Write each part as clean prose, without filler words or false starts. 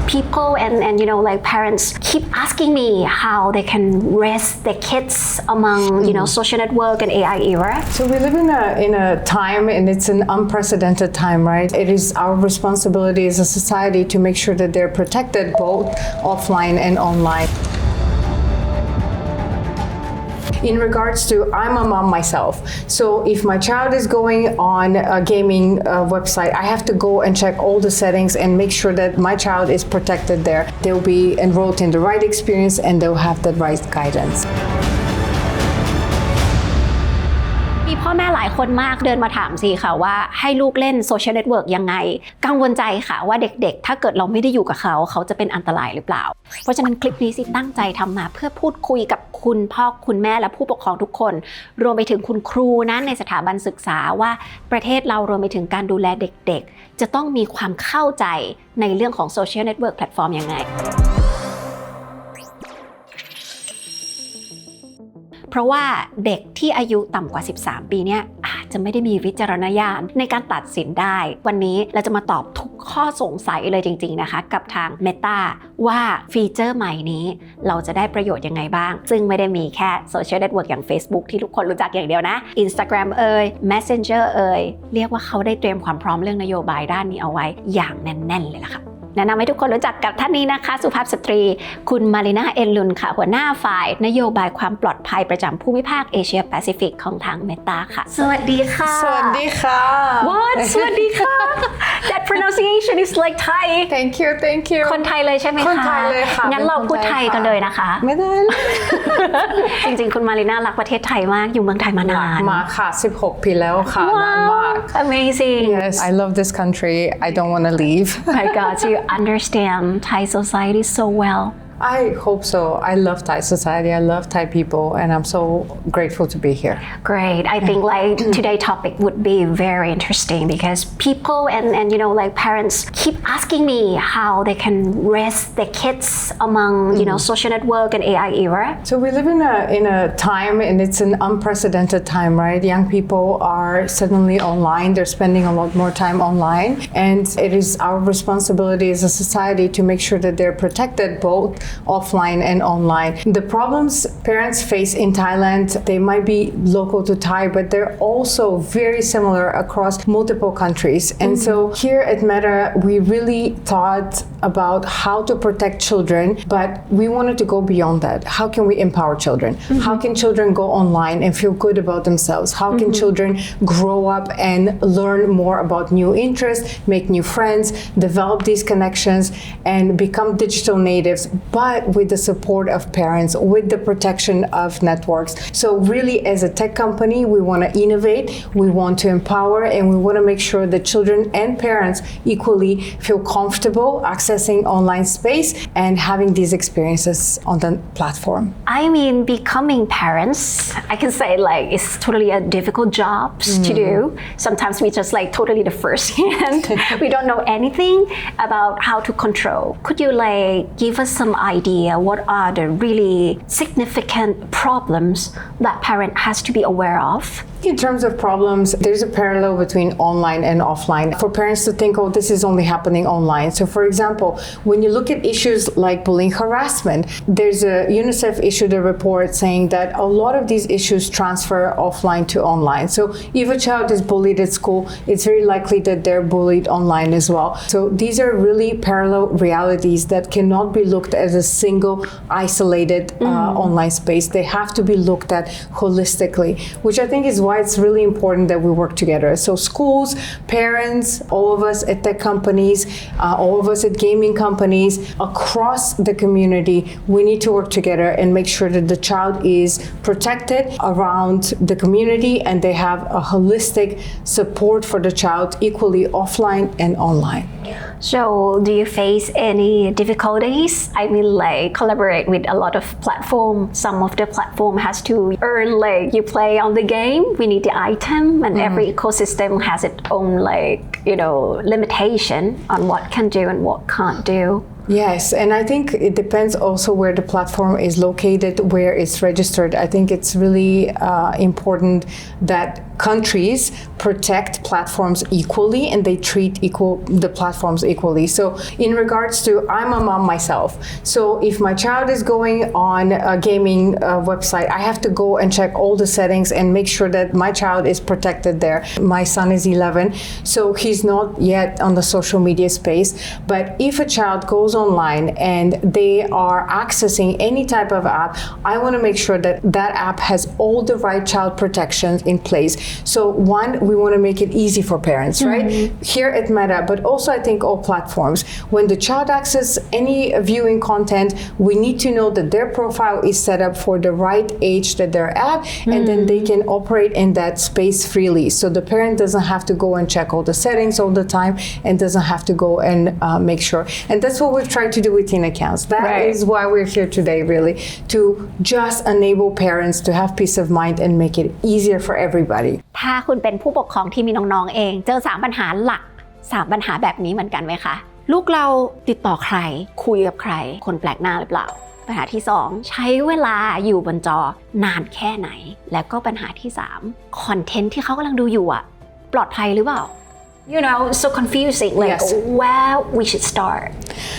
people and like parents keep asking me how they can raise their kids among social network and AI era. So we live in a time, and it's an unprecedented time, right? It is our responsibility as a society to make sure that they're protected both offline and online. In regards to, I'm a mom myself, so if my child is going on a gaming website, I have to go and check all the settings and make sure that my child is protected there. They'll be enrolled in the right experience and they'll have the right guidance. มีพ่อแม่หลายคนมากเดินมาถามสิค่ะว่าให้ลูกเล่นโซเชียลเน็ตเวิร์กยังไงกังวลใจค่ะว่าเด็กๆถ้าเกิดเราไม่ได้อยู่กับเขาจะเป็นอันตรายหรือเปล่าเพราะฉะนั้นคลิปนี้สิตั้งใจทำมาเพื่อพูดคุยกับคุณพ่อคุณแม่และผู้ปกครองทุกคนรวมไปถึงคุณครูนะในสถาบันศึกษาว่าประเทศเรารวมไปถึงการดูแลเด็กๆจะต้องมีความเข้าใจในเรื่องของโซเชียลเน็ตเวิร์กแพลตฟอร์มยังไงเพราะว่าเด็กที่อายุต่ำกว่า13ปีเนี่ยอาจจะไม่ได้มีวิจารณญาณในการตัดสินได้วันนี้เราจะมาตอบทุกข้อสงสัยเลยจริงๆนะคะกับทาง Meta ว่าฟีเจอร์ใหม่นี้เราจะได้ประโยชน์ยังไงบ้างซึ่งไม่ได้มีแค่โซเชียลเน็ตเวิร์กอย่าง Facebook ที่ทุกคนรู้จักอย่างเดียวนะ Instagram Messenger เรียกว่าเขาได้เตรียมความพร้อมเรื่องนโยบายด้านนี้เอาไว้อย่างแน่นๆเลยล่ะค่ะแนะนำให้ทุกคนรู้จักกับท่านนี้นะคะสุภาพสตรีคุณมารีนาเอ็นลุนค่ะหัวหน้าฝ่ายนโยบายความปลอดภัยประจำภูมิภาคเอเชียแปซิฟิกของทาง Meta ค่ะสวัสดีค่ะสวัสดีค่ะ What สวัสดีค่ะ That pronunciation is like Thai Thank you คนไทยเลยใช่ไหมคะคนไทยเลยค่ะงั้นเราพูดไทยกันเลยนะคะไม่ได้ จริงๆคุณมารีนารักประเทศไทยมากอยู่เมืองไทยมานานมาค่ะ16ปีแล้วค่ะนานมาก Amazing Yes I love this country I don't want to leave My God so you understand Thai society so well I hope so. I love Thai society. I love Thai people, and I'm so grateful to be here. Great. I think like today's topic would be very interesting because people and like parents keep asking me how they can raise their kids among social network and AI era. So we live in a time, and it's an unprecedented time, right? Young people are suddenly online. They're spending a lot more time online, and it is our responsibility as a society to make sure that they're protected both offline and online. The problems parents face in Thailand, they might be local to Thai, but they're also very similar across multiple countries. And so here at Meta, we really thought about how to protect children, but we wanted to go beyond that. How can we empower children? How can children go online and feel good about themselves? How can children grow up and learn more about new interests, make new friends, develop these connections, and become digital natives? But with the support of parents, with the protection of networks. So really as a tech company, we want to innovate, we want to empower, and we want to make sure that children and parents equally feel comfortable accessing online space and having these experiences on the platform. I mean, becoming parents, I can say like it's totally a difficult job to do. Sometimes we just like totally the first hand. We don't know anything about how to control. Could you like give us some idea what are the really significant problems that parent has to be aware of? In terms of problems, there's a parallel between online and offline. For parents to think, oh, this is only happening online. So for example, when you look at issues like bullying, harassment, there's a UNICEF issued a report saying that a lot of these issues transfer offline to online. So if a child is bullied at school, it's very likely that they're bullied online as well. So these are really parallel realities that cannot be looked at as a single isolated online space. They have to be looked at holistically, which I think is why it's really important that we work together. So schools, parents, all of us at tech companies, all of us at gaming companies, across the community, we need to work together and make sure that the child is protected around the community and they have a holistic support for the child equally offline and online. So do you face any difficulties? I mean like collaborate with a lot of platforms. Some of the platform has to earn like you play on the game. We need the item and every ecosystem has its own like, limitation on what can do and what can't do. Yes, and I think it depends also where the platform is located, where it's registered. I think it's really important that countries protect platforms equally and they treat the platforms equally. So in regards to, I'm a mom myself. So if my child is going on a gaming website, I have to go and check all the settings and make sure that my child is protected there. My son is 11, so he's not yet on the social media space. But if a child goes online and they are accessing any type of app, I want to make sure that that app has all the right child protections in place. So one, we want to make it easy for parents, right? Here at Meta, but also I think all platforms. When the child accesses any viewing content, we need to know that their profile is set up for the right age that they're at, and then they can operate in that space freely. So the parent doesn't have to go and check all the settings all the time and doesn't have to go and make sure. And that's what we've tried to do with teen accounts. That is why we're here today, really, to just enable parents to have peace of mind and make it easier for everybody. ถ้าคุณเป็นผู้ปกครองที่มีน้องๆเองเจอ3ปัญหาหลัก3ปัญหาแบบนี้เหมือนกันไหมคะลูกเราติดต่อใครคุยกับใครคนแปลกหน้าหรือเปล่าปัญหาที่2ใช้เวลาอยู่บนจอนานแค่ไหนแล้วก็ปัญหาที่3คอนเทนต์ที่เขากำลังดูอยู่อะปลอดภัยหรือเปล่าYou know, so confusing, like where we should start.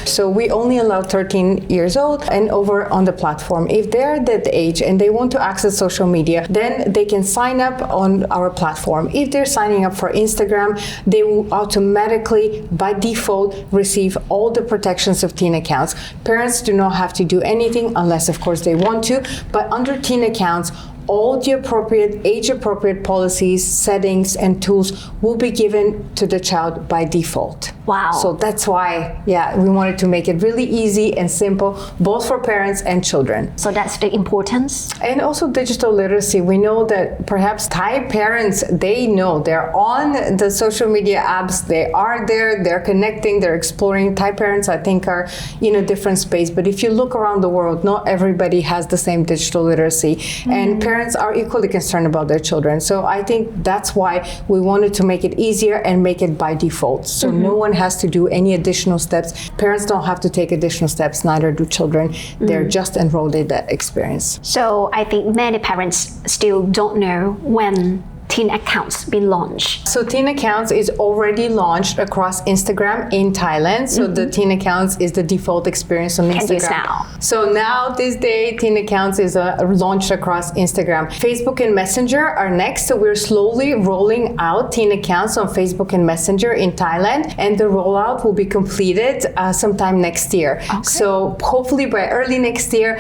So we only allow 13 years old and over on the platform. If they're that age and they want to access social media, then they can sign up on our platform. If they're signing up for Instagram, they will automatically, by default, receive all the protections of teen accounts. Parents do not have to do anything unless, of course, they want to, but under teen accounts, all the appropriate, age-appropriate policies, settings, and tools will be given to the child by default. Wow. So that's why, we wanted to make it really easy and simple, both for parents and children. So that's the importance. And also digital literacy. We know that perhaps Thai parents, they know they're on the social media apps, they are there, they're connecting, they're exploring. Thai parents, I think, are in a different space. But if you look around the world, not everybody has the same digital literacy. And parents are equally concerned about their children. So I think that's why we wanted to make it easier and make it by default. So no one has to do any additional steps. Parents don't have to take additional steps, neither do children. They're just enrolled in that experience. So I think many parents still don't know when teen accounts been launched. So teen accounts is already launched across Instagram in Thailand. So the teen accounts is the default experience on Instagram. Can use now. So now this day teen accounts is launched across Instagram. Facebook and Messenger are next. So we're slowly rolling out teen accounts on Facebook and Messenger in Thailand, and the rollout will be completed sometime next year. Okay. So hopefully by early next year,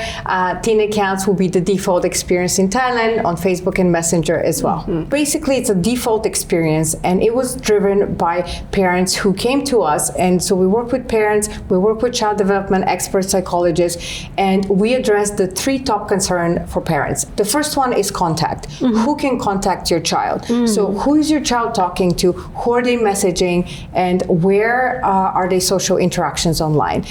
teen accounts will be the default experience in Thailand on Facebook and Messenger as well. Basically, it's a default experience, and it was driven by parents who came to us. And so we work with parents, we work with child development experts, psychologists, and we address the 3 top concerns for parents. The first one is contact. Who can contact your child? So who is your child talking to? Who are they messaging? And where are they social interactions online?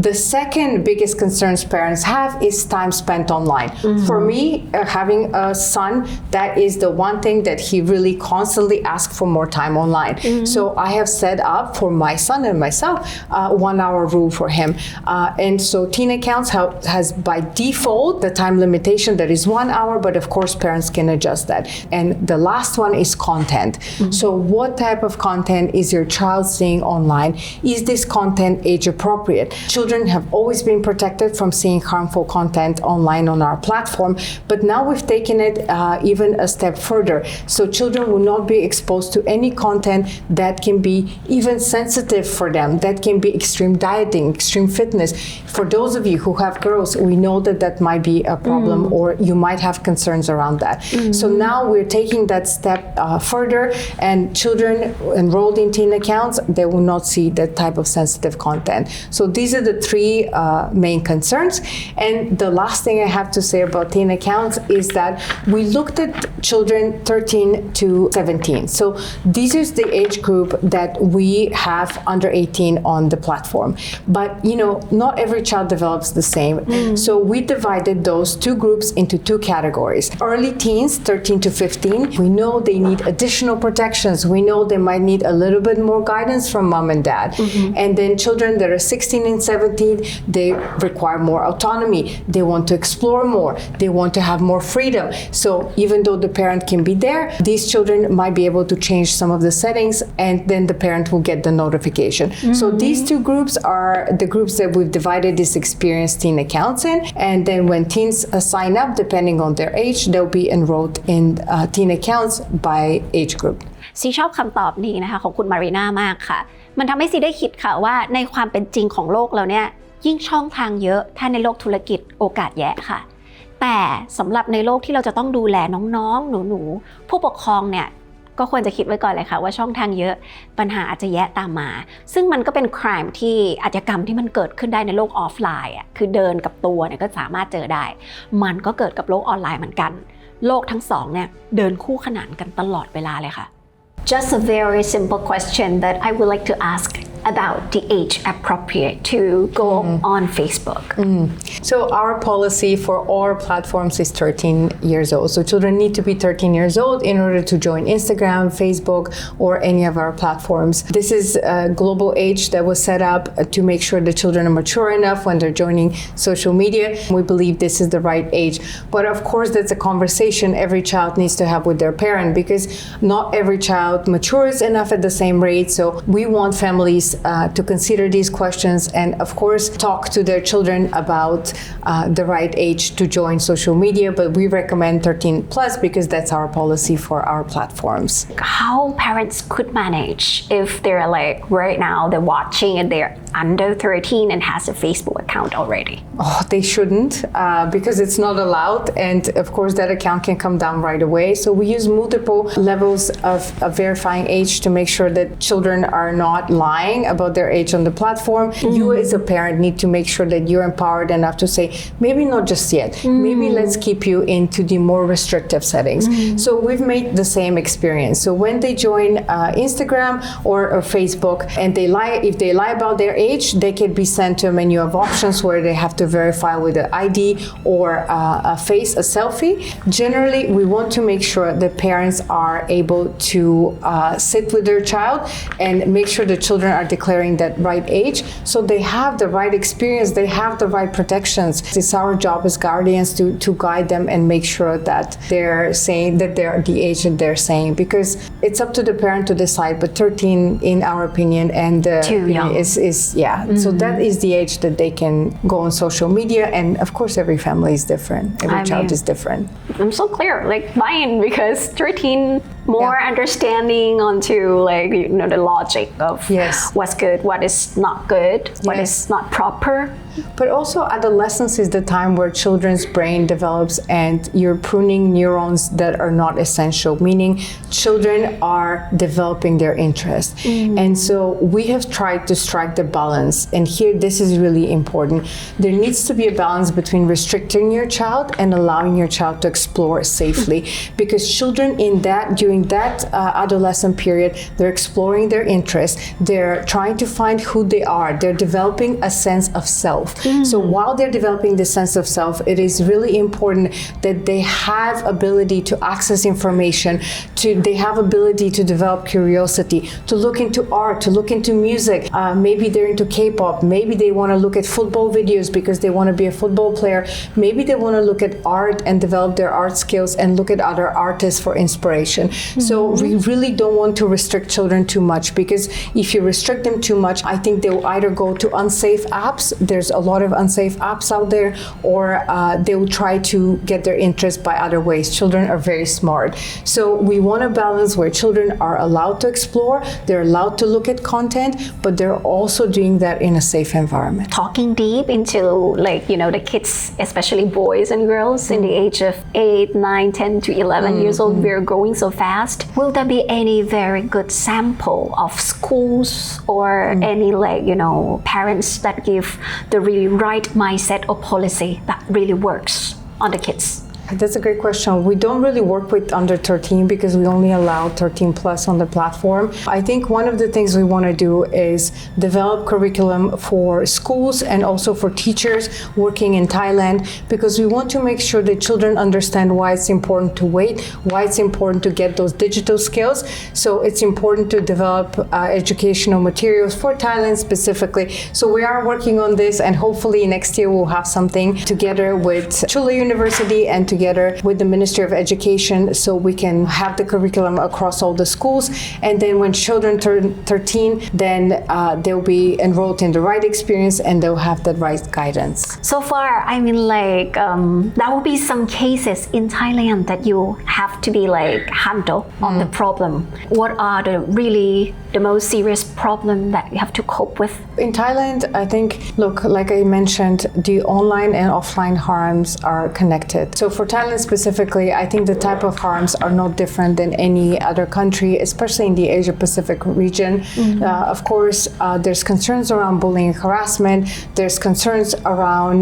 The second biggest concerns parents have is time spent online. For me, having a son, that is the one thing that he really constantly asks for more time online. So I have set up for my son and myself 1 hour rule for him. And so teen accounts has by default the time limitation that is 1 hour, but of course parents can adjust that. And the last one is content. So what type of content is your child seeing online? Is this content age appropriate? Children have always been protected from seeing harmful content online on our platform, but now we've taken it even a step further. So children will not be exposed to any content that can be even sensitive for them, that can be extreme dieting, extreme fitness. For those of you who have girls, we know that that might be a problem or you might have concerns around that. So now we're taking that step further, and children enrolled in teen accounts, they will not see that type of sensitive content. So these are the 3 main concerns. And the last thing I have to say about teen accounts is that we looked at children 13 13 to 17. So this is the age group that we have under 18 on the platform. But not every child develops the same. So we divided those two groups into two categories. Early teens, 13 to 15, we know they need additional protections. We know they might need a little bit more guidance from mom and dad. And then children that are 16 and 17, they require more autonomy. They want to explore more. They want to have more freedom. So even though the parent can be there, these children might be able to change some of the settings, and then the parent will get the notification. So these two groups are the groups that we've divided this experienced teen accounts in. And then when teens sign up, depending on their age, they'll be enrolled in teen accounts by age group. ซีชอบคำตอบนี้นะคะของคุณมารีน่ามากค่ะมันทำให้ซีได้คิดค่ะว่าในความเป็นจริงของโลกเราเนี่ยยิ่งช่องทางเยอะถ้าในโลกธุรกิจโอกาสแยะค่ะแต่สำหรับในโลกที่เราจะต้องดูแลน้องๆหนูๆผู้ปกครองเนี่ยก็ควรจะคิดไว้ก่อนเลยค่ะว่าช่องทางเยอะปัญหาอาจจะแยะตามมาซึ่งมันก็เป็น crime ที่อาชญากรรมที่มันเกิดขึ้นได้ในโลกออฟไลน์อ่ะคือเดินกับตัวเนี่ยก็สามารถเจอได้มันก็เกิดกับโลกออนไลน์เหมือนกันโลกทั้งสองเนี่ยเดินคู่ขนานกันตลอดเวลาเลยค่ะ Just a very simple question that I would like to ask about the age appropriate to go on Facebook. So our policy for all platforms is 13 years old. So children need to be 13 years old in order to join Instagram, Facebook, or any of our platforms. This is a global age that was set up to make sure the children are mature enough when they're joining social media. We believe this is the right age. But of course, that's a conversation every child needs to have with their parent because not every child matures enough at the same rate. So we want families to consider these questions and of course talk to their children about the right age to join social media, but we recommend 13 plus because that's our policy for our platforms. How parents could manage if they're like right now they're watching and they're under 13 and has a Facebook account already? Oh, they shouldn't because it's not allowed, and of course that account can come down right away. So we use multiple levels of verifying age to make sure that children are not lying about their age on the platform. You as a parent need to make sure that you're empowered enough to say, maybe not just yet, maybe let's keep you into the more restrictive settings. So we've made the same experience. So when they join Instagram or Facebook and they lie, if they lie about their age, they can be sent to a menu of options where they have to verify with an ID or a face, a selfie. Generally, we want to make sure that parents are able to sit with their child and make sure the children are declaring that right age so they have the right experience, they have the right protections. It's our job as guardians to guide them and make sure that they're saying that they're the age that they're saying, because it's up to the parent to decide, but 13 in our opinion and too young is so that is the age that they can go on social media, and of course every family is different, every child is different. I'm so clear, like fine, because 13 more understanding onto like the logic of what's good, what is not good, what is not proper. But also adolescence is the time where children's brain develops and you're pruning neurons that are not essential, meaning children are developing their interest. And so we have tried to strike the balance, and here this is really important. There needs to be a balance between restricting your child and allowing your child to explore safely, because children during that adolescent period, they're exploring their interests, they're trying to find who they are, they're developing a sense of self. So while they're developing this sense of self, it is really important that they have ability to access information, they have ability to develop curiosity, to look into art, to look into music. Maybe they're into K-pop, maybe they want to look at football videos because they want to be a football player, maybe they want to look at art and develop their art skills and look at other artists for inspiration. So we really don't want to restrict children too much, because if you restrict them too much, I think they will either go to unsafe apps, there's a lot of unsafe apps out there, or they will try to get their interest by other ways. Children are very smart. So we want a balance where children are allowed to explore, they're allowed to look at content, but they're also doing that in a safe environment. Talking deep into the kids, especially boys and girls in the age of 8, 9, 10 to 11 years old, we're growing so fast. Will there be any very good sample of schools or any parents that give the really right mindset or policy that really works on the kids? That's a great question. We don't really work with under 13 because we only allow 13 plus on the platform. I think one of the things we want to do is develop curriculum for schools and also for teachers working in Thailand, because we want to make sure that children understand why it's important to wait, why it's important to get those digital skills. So it's important to develop educational materials for Thailand specifically. So we are working on this, and hopefully next year we'll have something together with Chula University and together with the Ministry of Education, so we can have the curriculum across all the schools. And then when children turn 13, then they'll be enrolled in the right experience and they'll have the right guidance. So far, I mean, like, there will be some cases in Thailand that you have to be like handle on the problem. What are the most serious problem that you have to cope with? In Thailand, I think, look, like I mentioned, the online and offline harms are connected. So for Thailand specifically, I think the type of harms are not different than any other country, especially in the Asia Pacific region. Of course, there's concerns around bullying and harassment. There's concerns around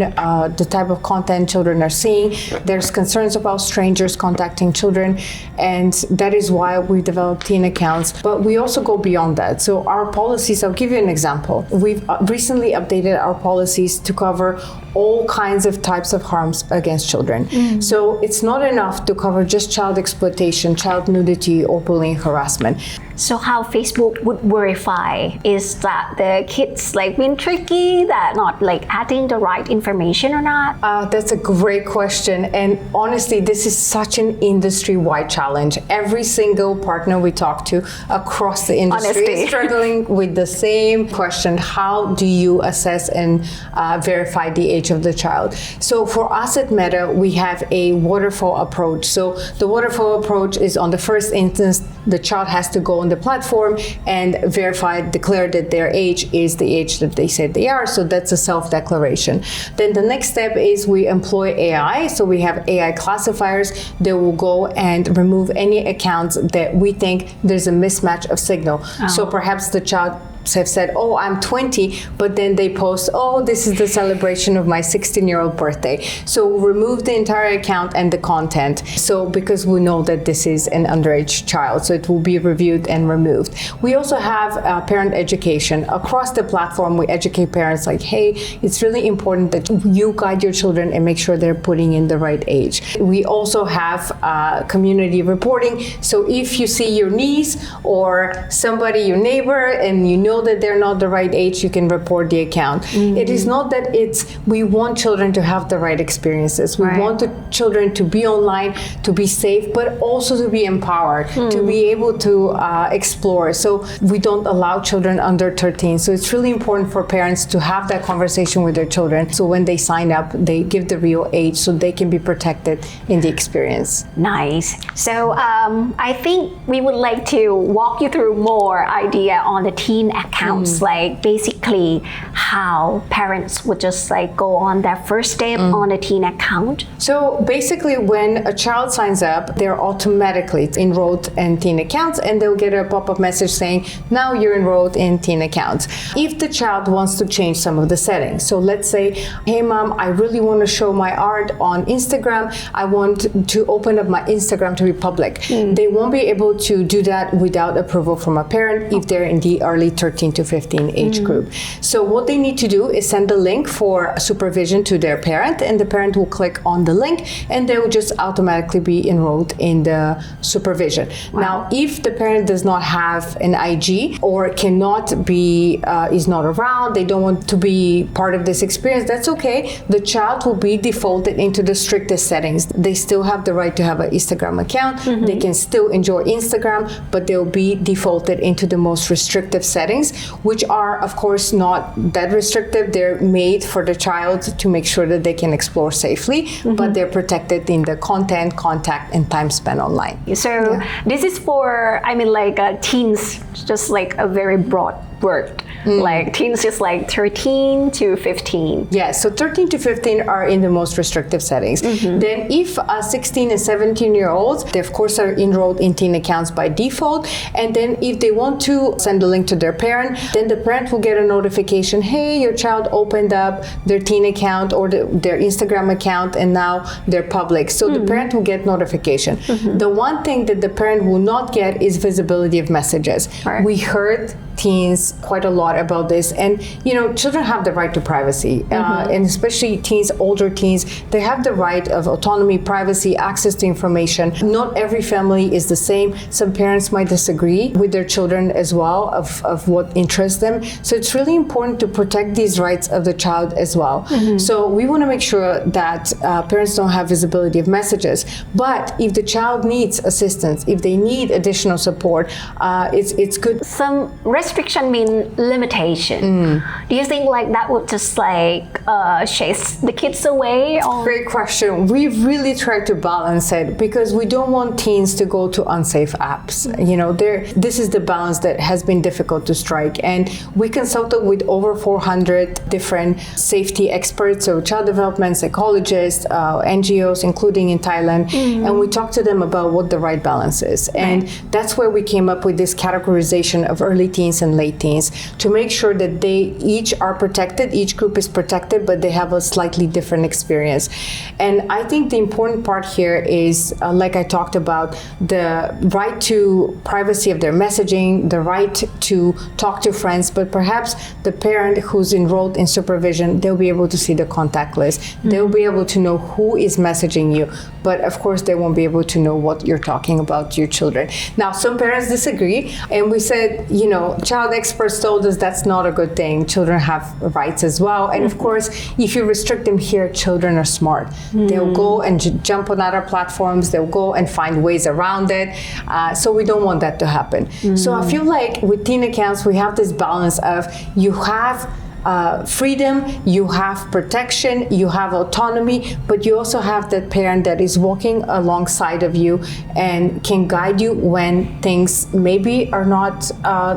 the type of content children are seeing. There's concerns about strangers contacting children. And that is why we developed teen accounts. But we also go beyond that. So our policies, I'll give you an example. We've recently updated our policies to cover all kinds of types of harms against children. So it's not enough to cover just child exploitation, child nudity, or bullying harassment. So how Facebook would verify is that the kids like being tricky, that not like adding the right information or not? That's a great question. And honestly, this is such an industry-wide challenge. Every single partner we talk to across the industry is struggling with the same question. How do you assess and verify the age of the child? So for us at Meta, we have a waterfall approach. So the waterfall approach is, on the first instance, the child has to go on the platform and declare that their age is the age that they said they are. So that's a self-declaration. Then the next step is we employ AI. So we have AI classifiers that will go and remove any accounts that we think there's a mismatch of signal. So perhaps the child have said, oh, I'm 20, but then they post, oh, this is the celebration of my 16-year-old birthday. So we'll remove the entire account and the content. So because we know that this is an underage child, so it will be reviewed and removed. We also have parent education. Across the platform, we educate parents like, hey, it's really important that you guide your children and make sure they're putting in the right age. We also have community reporting. So if you see your niece or somebody, your neighbor, and you know that they're not the right age, you can report the account. It is not that we want children to have the right experiences. We want the children to be online, to be safe, but also to be empowered, to be able to explore. So we don't allow children under 13. So it's really important for parents to have that conversation with their children. So when they sign up, they give the real age so they can be protected in the experience. Nice. So I think we would like to walk you through more idea on the teen accounts, like basically how parents would just like go on their first step on a teen account. So basically when a child signs up, they're automatically enrolled in teen accounts, and they'll get a pop-up message saying, now you're enrolled in teen accounts. If the child wants to change some of the settings, so let's say, hey mom, I really want to show my art on Instagram. I want to open up my Instagram to be public. They won't be able to do that without approval from a parent if they're in the early 13 to 15 age group. So what they need to do is send a link for supervision to their parent, and the parent will click on the link and they will just automatically be enrolled in the supervision. Now, if the parent does not have an IG or cannot be, is not around, they don't want to be part of this experience, that's okay. The child will be defaulted into the strictest settings. They still have the right to have an Instagram account. They can still enjoy Instagram, but they'll be defaulted into the most restrictive settings, which are, of course, not that restrictive. They're made for the child to make sure that they can explore safely, but they're protected in the content, contact, and time spent online. So this is for, I mean, like teens, just like a very broad word. Like teens is like 13 to 15. Yeah, so 13 to 15 are in the most restrictive settings. Then if 16 and 17-year-olds, they of course are enrolled in teen accounts by default. And then if they want to send a link to their parent, then the parent will get a notification, hey, your child opened up their teen account or their Instagram account and now they're public. So the parent will get notification. The one thing that the parent will not get is visibility of messages. Right. We heard teens quite a lot about this, and you know, children have the right to privacy, and especially teens, older teens, they have the right of autonomy, privacy, access to information. Not every family is the same. Some parents might disagree with their children as well of what interests them. So it's really important to protect these rights of the child as well. So we want to make sure that parents don't have visibility of messages. But if the child needs assistance, if they need additional support, it's good. Some restriction mean limitation. Do you think like that would just like chase the kids away? Or? Great question. We really try to balance it because we don't want teens to go to unsafe apps. You know, this is the balance that has been difficult to strike. And we consulted with over 400 different safety experts, so child development psychologists, NGOs, including in Thailand, and we talked to them about what the right balance is. And that's where we came up with this categorization of early teens and late teens to make sure that they each are protected, each group is protected, but they have a slightly different experience. And I think the important part here is, like I talked about, the right to privacy of their messaging, the right to talk to friends, but perhaps the parent who's enrolled in supervision, they'll be able to see the contact list. They'll be able to know who is messaging you, but of course they won't be able to know what you're talking about to your children. Now, some parents disagree, and we said, you know, child experts told us that's not a good thing. Children have rights as well. And of course, if you restrict them here, children are smart. They'll go and jump on other platforms. They'll go and find ways around it. So we don't want that to happen. So I feel like with teen accounts, we have this balance of you have freedom, you have protection, you have autonomy, but you also have that parent that is walking alongside of you and can guide you when things maybe are not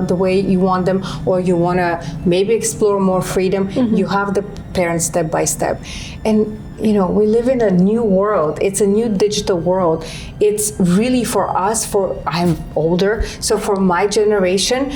the way you want them, or you want to maybe explore more freedom. You have the parent step by step. And you know, we live in a new world. It's a new digital world. It's really for us, I'm older, so for my generation,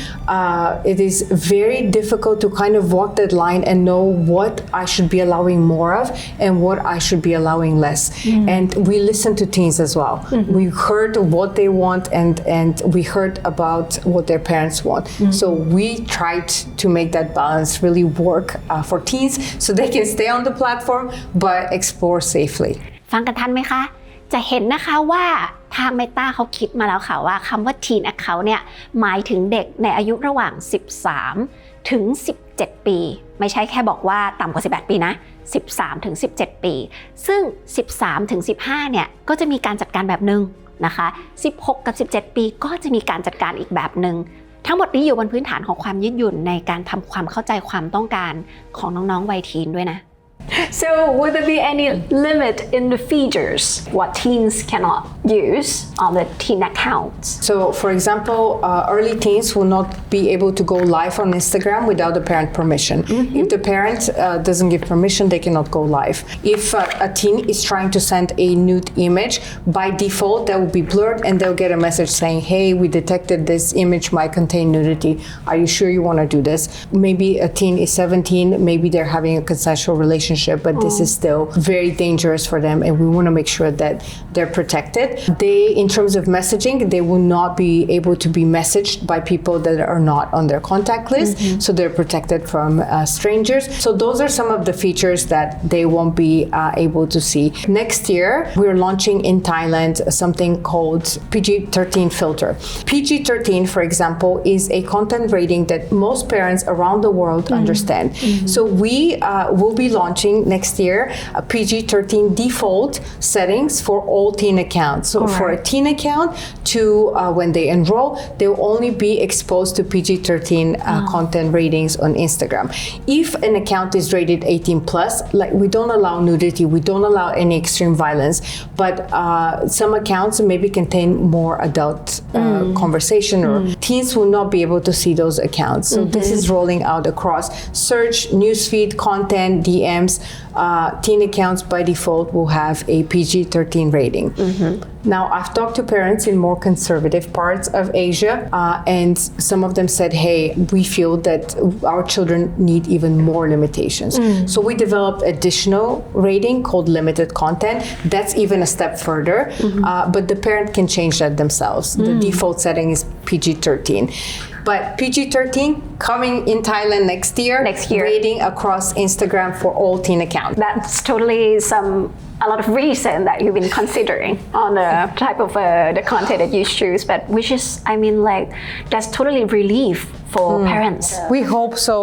it is very difficult to kind of walk that line and know what I should be allowing more of and what I should be allowing less. And we listen to teens as well. We heard what they want and we heard about what their parents want. So we tried to make that balance really work for teens so they can stay on the platform, but explore safely. ฟังกันทันไหมคะจะเห็นนะคะว่าทาง Meta เขาคิดมาแล้วค่ะว่าคำว่า Teen Account เนี่ยหมายถึงเด็กในอายุระหว่าง 13 ถึง 17 ปี ไม่ใช่แค่บอกว่าต่ำกว่า 18 ปีนะ 13 ถึง 17 ปี ซึ่ง 13 ถึง 15 เนี่ยก็จะมีการจัดการแบบนึงนะคะ 16 กับ 17 ปีก็จะมีการจัดการอีกแบบนึง ทั้งหมดนี้อยู่บนพื้นฐานของความยืดหยุ่นในการทำความเข้าใจความต้องการของน้องๆวัยทีนด้วยนะSo would there be any limit in the features what teens cannot use on the teen accounts? So for example, early teens will not be able to go live on Instagram without the parent permission. If the parent doesn't give permission, they cannot go live. If a teen is trying to send a nude image, by default that will be blurred and they'll get a message saying, hey, we detected this image might contain nudity. Are you sure you want to do this? Maybe a teen is 17, maybe they're having a consensual relationship, but this is still very dangerous for them, and we want to make sure that they're protected. They, in terms of messaging, they will not be able to be messaged by people that are not on their contact list, so they're protected from strangers. So those are some of the features that they won't be able to see. Next year, we're launching in Thailand something called PG-13 filter. PG-13, for example, is a content rating that most parents around the world understand. So we will be launching next year a PG-13 default settings for all teen accounts. So for a teen account to when they enroll, they'll only be exposed to PG-13 content ratings on Instagram. If an account is rated 18 plus, like we don't allow nudity, we don't allow any extreme violence, but some accounts maybe contain more adult conversation or teens will not be able to see those accounts. So this is rolling out across search, newsfeed, content, DMs. Teen accounts by default will have a PG-13 rating. Now, I've talked to parents in more conservative parts of Asia, and some of them said, hey, we feel that our children need even more limitations. So we developed additional rating called limited content. That's even a step further, but the parent can change that themselves. The default setting is PG-13. But PG-13 coming in Thailand next year. Rating across Instagram for all teen accounts. That's totally a lot of reason that you've been considering on the type of the content that you choose, but which is, I mean, like, that's totally relief for parents. We hope so.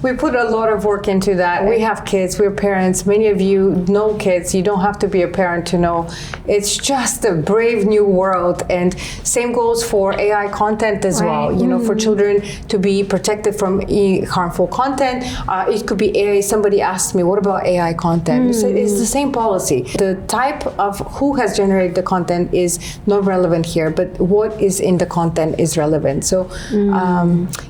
We put a lot of work into that. We have kids, we're parents. Many of you know kids. You don't have to be a parent to know. It's just a brave new world. And same goes for AI content as well. You know, for children to be protected from harmful content. It could be AI. Somebody asked me, what about AI content? So it's the same policy. The type of who has generated the content is not relevant here, but what is in the content is relevant. So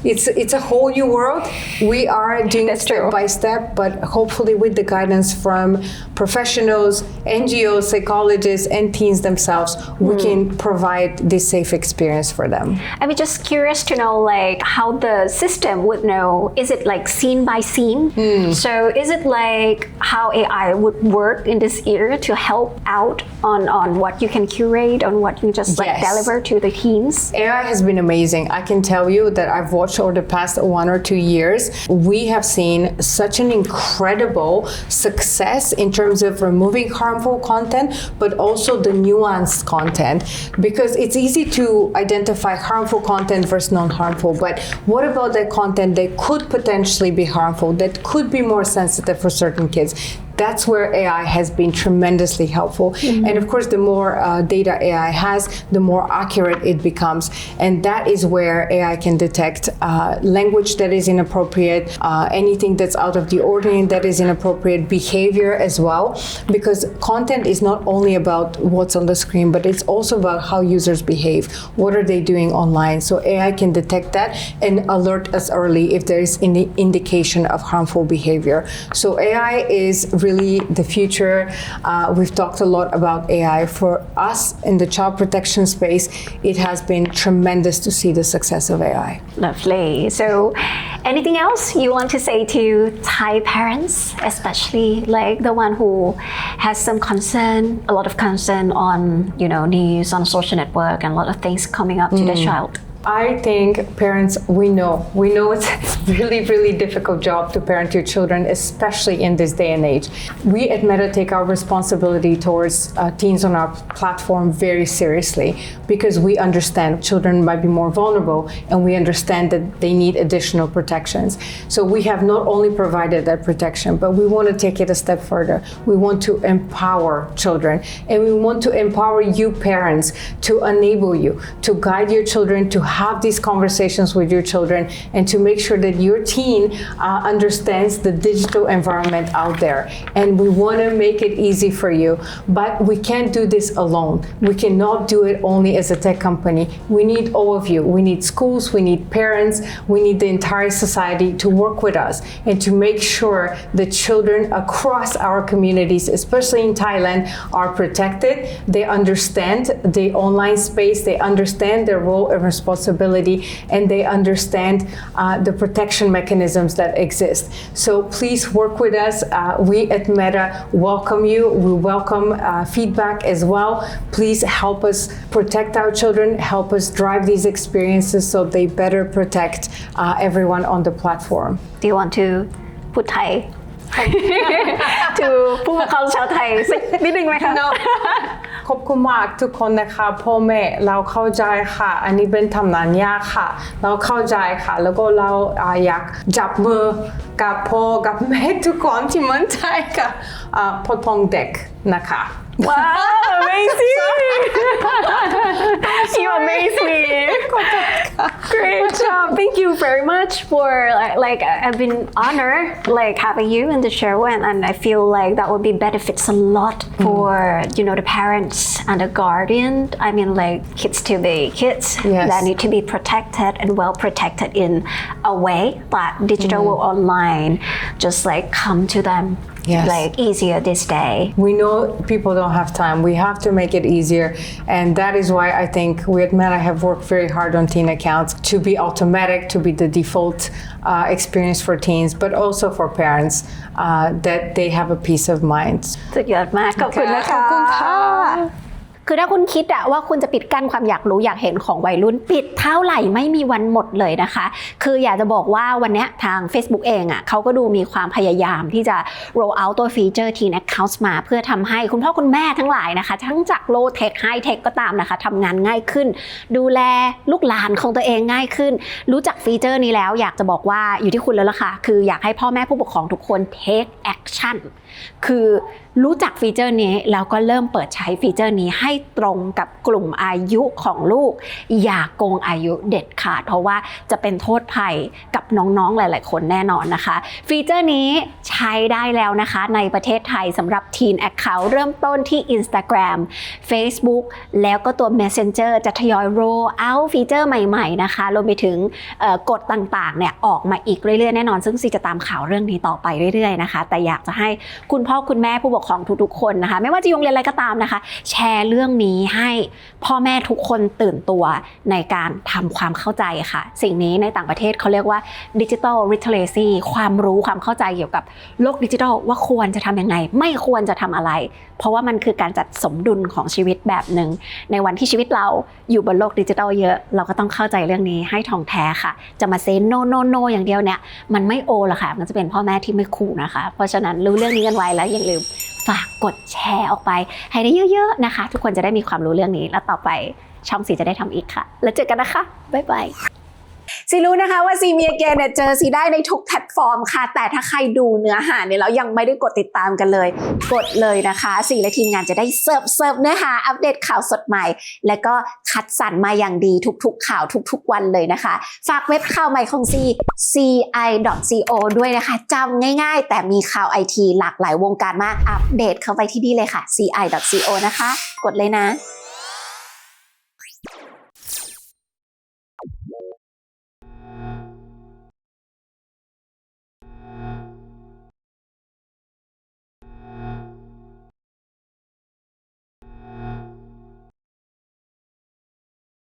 it's a whole new world. We are doing it step by step, but hopefully with the guidance from professionals, NGOs, psychologists, and teens themselves, we can provide this safe experience for them. I'm just curious to know, like, how the system would know. Is it like scene by scene? So is it like how AI would work in this area to help out on what you can curate, on what you just like deliver to the teens? AI has been amazing. I can tell you that I've watched over the past 1 or 2 years, we have seen such an incredible success in terms of removing harmful content, but also the nuanced content, because it's easy to identify harmful content versus non-harmful, but what about that content that could potentially be harmful, that could be more sensitive for certain kids? That's where AI has been tremendously helpful. And of course, the more data AI has, the more accurate it becomes. And that is where AI can detect language that is inappropriate, anything that's out of the ordinary that is inappropriate, behavior as well. Because content is not only about what's on the screen, but it's also about how users behave. What are they doing online? So AI can detect that and alert us early if there is any indication of harmful behavior. So AI is really the future. We've talked a lot about AI. For us in the child protection space, it has been tremendous to see the success of AI. Lovely. So anything else you want to say to Thai parents, especially like the one who has some concern, a lot of concern on, you know, news on social network and a lot of things coming up to the child? I think parents, we know it's a really, really difficult job to parent your children, especially in this day and age. We at Meta take our responsibility towards teens on our platform very seriously, because we understand children might be more vulnerable, and we understand that they need additional protections. So we have not only provided that protection, but we want to take it a step further. We want to empower children, and we want to empower you parents to enable you, to guide your children, to have these conversations with your children, and to make sure that your teen understands the digital environment out there. And we want to make it easy for you, but we can't do this alone. We cannot do it only as a tech company. We need all of you. We need schools, we need parents, we need the entire society to work with us and to make sure the children across our communities, especially in Thailand, are protected. They understand the online space, they understand their role and responsibility, and they understand the protection mechanisms that exist. So please work with us. We at Meta welcome you. We welcome feedback as well. Please help us protect our children, help us drive these experiences so they better protect everyone on the platform. Do you want to put Thai to ผู้ปกครองชาวไทยสักนิดนึงไหมคะ No. ขอบคุณมากทุกคนนะคะพ่อแม่เราเข้าใจค่ะอันนี้เป็นทำงานยากค่ะเราเข้าใจค่ะแล้วก็เราอยากจับมือกับพ่อกับแม่ทุกคนที่เมืองไทยค่ะปกป้องเด็กนะคะ Wow, amazing! You amaze me. Great job. Thank you very much for like I've been honored like having you in the show and I feel like that would be benefits a lot for the parents and the guardian. I mean like kids to be kids that need to be protected and well protected in a way that digital world online just like come to them like easier this day. We know people don't have time. We have to make it easier. And that is why I think we at Meta have worked very hard on teen accounts to be automatic, to be the default experience for teens, but also for parents that they have a peace of mind. สุดยอดมากขอบคุณนะคะคือถ้าคุณคิดว่าคุณจะปิดกั้นความอยากรู้อยากเห็นของวัยรุ่นปิดเท่าไหร่ไม่มีวันหมดเลยนะคะคืออยากจะบอกว่าวันนี้ทาง Facebook เองเขาก็ดูมีความพยายามที่จะ roll out ตัวฟีเจอร์ Teen Accounts มาเพื่อทำให้คุณพ่อคุณแม่ทั้งหลายนะคะทั้งจาก low tech high tech ก็ตามนะคะทำงานง่ายขึ้นดูแลลูกหลานของตัวเองง่ายขึ้นรู้จักฟีเจอร์นี้แล้วอยากจะบอกว่าอยู่ที่คุณแล้วล่ะค่ะคืออยากให้พ่อแม่ผู้ปกครองทุกคน take action คือรู้จักฟีเจอร์นี้แล้วก็เริ่มเปิดใช้ฟีเจอร์นี้ให้ตรงกับกลุ่มอายุของลูกอย่าโกงอายุเด็ดขาดเพราะว่าจะเป็นโทษภัยกับน้องๆหลายๆคนแน่นอนนะคะฟีเจอร์นี้ใช้ได้แล้วนะคะในประเทศไทยสำหรับ Teen Account เริ่มต้นที่ Instagram Facebook แล้วก็ตัว Messenger จะทยอย roll out ฟีเจอร์ใหม่ๆนะคะรวมไปถึงกฎต่างๆเนี่ยออกมาอีกเรื่อยๆแน่นอนซึ่งซีจะตามข่าวเรื่องนี้ต่อไปเรื่อยๆนะคะแต่อยากจะให้คุณพ่อคุณแม่ผู้ปกครองทุกๆคนนะคะไม่ว่าจะโรงเรียนอะไรก็ตามนะคะแชร์เรื่องนี้ให้พ่อแม่ทุกคนตื่นตัวในการทำความเข้าใจค่ะสิ่งนี้ในต่างประเทศเขาเรียกว่า Digital Literacy ความรู้ความเข้าใจเกี่ยวกับโลกดิจิทัลว่าควรจะทำยังไงไม่ควรจะทำอะไรเพราะว่ามันคือการจัดสมดุลของชีวิตแบบหนึ่งในวันที่ชีวิตเราอยู่บนโลกดิจิทัลเยอะเราก็ต้องเข้าใจเรื่องนี้ให้ท่องแท้ค่ะจะมาเซนโนโนโนอย่างเดียวเนี่ยมันไม่โอละค่ะมันจะเป็นพ่อแม่ที่ไม่คูลนะคะเพราะฉะนั้นรู้เรื่องนี้กันไว้แล้วอย่าลืมฝากกดแชร์ออกไปให้ได้เยอะๆนะคะทุกคนจะได้มีความรู้เรื่องนี้แล้วต่อไปช่องซีจะได้ทำอีกค่ะแล้วเจอกันนะคะบ๊ายบายซีรู้นะคะว่าซีมีอเกนเนี่ยเจอซีได้ในทุกแพลตฟอร์มค่ะแต่ถ้าใครดูเนื้อหาเนี่ยแล้วยังไม่ได้กดติดตามกันเลยกดเลยนะคะซีและทีมงานจะได้เสิร์ฟเนื้อหาอัปเดตข่าวสดใหม่และก็คัดสรรมาอย่างดีทุกๆข่าวทุกๆวันเลยนะคะฝากเว็บข่าวใหม่ของซี ci.co ด้วยนะคะจำง่ายๆแต่มีข่าว IT หลากหลายวงการมากอัปเดตเข้าไปที่นี่เลยค่ะ ci.co นะคะกดเลยนะ